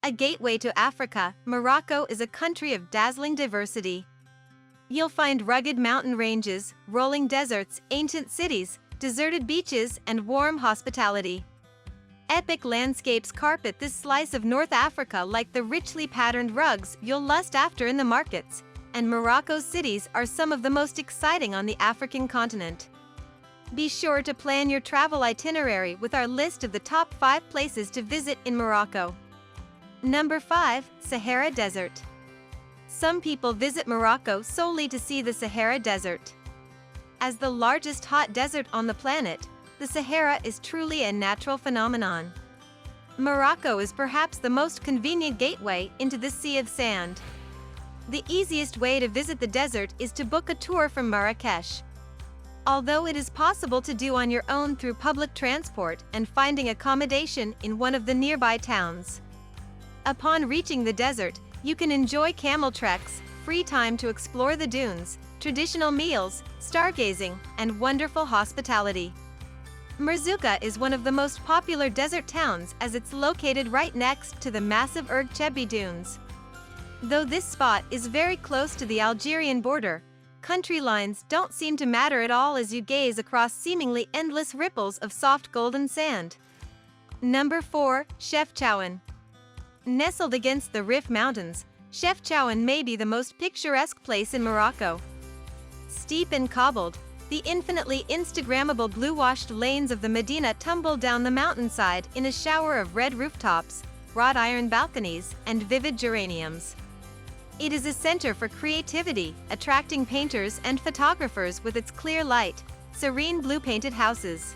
A gateway to Africa, Morocco is a country of dazzling diversity. You'll find rugged mountain ranges, rolling deserts, ancient cities, deserted beaches, and warm hospitality. Epic landscapes carpet this slice of North Africa like the richly patterned rugs you'll lust after in the markets, and Morocco's cities are some of the most exciting on the African continent. Be sure to plan your travel itinerary with our list of the top 5 places to visit in Morocco. Number 5. Sahara Desert. Some people visit Morocco solely to see the Sahara Desert. As the largest hot desert on the planet, the Sahara is truly a natural phenomenon. Morocco is perhaps the most convenient gateway into the Sea of Sand. The easiest way to visit the desert is to book a tour from Marrakesh. Although it is possible to do on your own through public transport and finding accommodation in one of the nearby towns. Upon reaching the desert, you can enjoy camel treks, free time to explore the dunes, traditional meals, stargazing, and wonderful hospitality. Merzouga is one of the most popular desert towns as it's located right next to the massive Erg Chebi dunes. Though this spot is very close to the Algerian border, country lines don't seem to matter at all as you gaze across seemingly endless ripples of soft golden sand. Number 4. Chefchaouen. Nestled against the Rif Mountains, Chefchaouen may be the most picturesque place in Morocco. Steep and cobbled, the infinitely Instagrammable blue-washed lanes of the Medina tumble down the mountainside in a shower of red rooftops, wrought iron balconies, and vivid geraniums. It is a center for creativity, attracting painters and photographers with its clear light, serene blue-painted houses.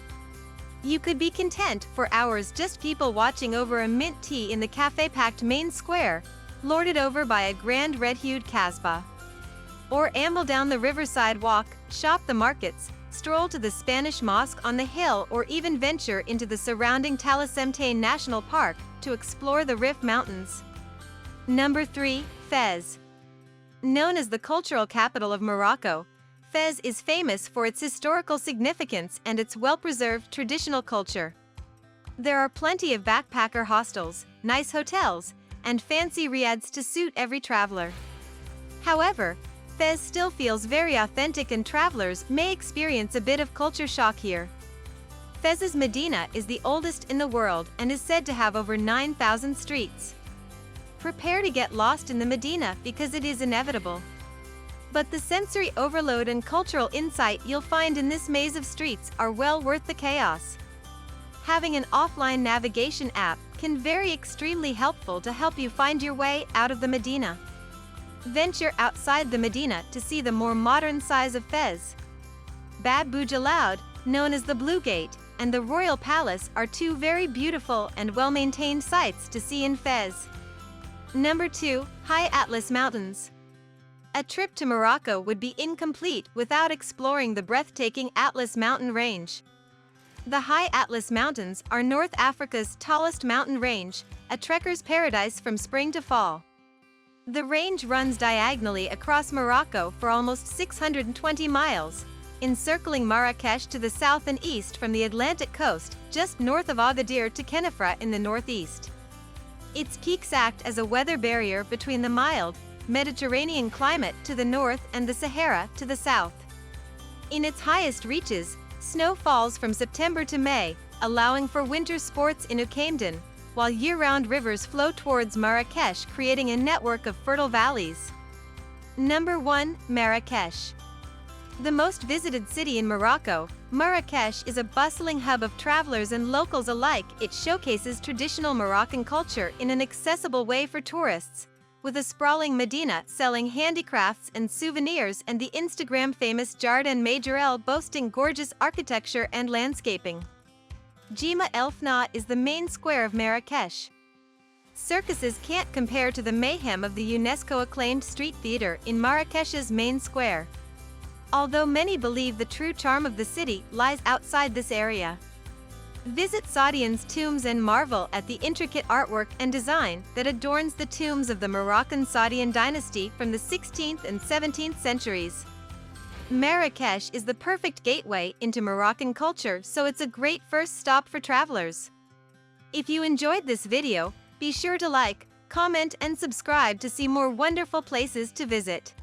You could be content for hours just people watching over a mint tea in the cafe-packed main square, lorded over by a grand red-hued Casbah. Or amble down the riverside walk, shop the markets, stroll to the Spanish mosque on the hill, or even venture into the surrounding Talasemtane National Park to explore the Rif Mountains. Number 3. Fez. Known as the cultural capital of Morocco, Fez is famous for its historical significance and its well-preserved traditional culture. There are plenty of backpacker hostels, nice hotels, and fancy riads to suit every traveler. However, Fez still feels very authentic and travelers may experience a bit of culture shock here. Fez's Medina is the oldest in the world and is said to have over 9,000 streets. Prepare to get lost in the Medina because it is inevitable. But the sensory overload and cultural insight you'll find in this maze of streets are well worth the chaos. Having an offline navigation app can very extremely helpful to help you find your way out of the Medina. Venture outside the Medina to see the more modern size of Fez. Bab Boujaloud, known as the Blue Gate, and the Royal Palace are 2 very beautiful and well-maintained sites to see in Fez. Number 2. High Atlas Mountains. A trip to Morocco would be incomplete without exploring the breathtaking Atlas Mountain Range. The High Atlas Mountains are North Africa's tallest mountain range, a trekker's paradise from spring to fall. The range runs diagonally across Morocco for almost 620 miles, encircling Marrakesh to the south and east from the Atlantic coast, just north of Agadir to Khenifra in the northeast. Its peaks act as a weather barrier between the mild, Mediterranean climate to the north and the Sahara to the south. In its highest reaches, snow falls from September to May, allowing for winter sports in Oukhamden, while year-round rivers flow towards Marrakesh, creating a network of fertile valleys. Number 1. Marrakesh. The most visited city in Morocco, Marrakesh is a bustling hub of travelers and locals alike. It showcases traditional Moroccan culture in an accessible way for tourists, with a sprawling Medina selling handicrafts and souvenirs and the Instagram-famous Jardin Majorelle boasting gorgeous architecture and landscaping. Jima El Fna is the main square of Marrakesh. Circuses can't compare to the mayhem of the UNESCO-acclaimed street theater in Marrakesh's main square. Although many believe the true charm of the city lies outside this area. Visit Saadian's tombs and marvel at the intricate artwork and design that adorns the tombs of the Moroccan Saadian dynasty from the 16th and 17th centuries. Marrakesh is the perfect gateway into Moroccan culture, so it's a great first stop for travelers. If you enjoyed this video, be sure to like, comment and subscribe to see more wonderful places to visit.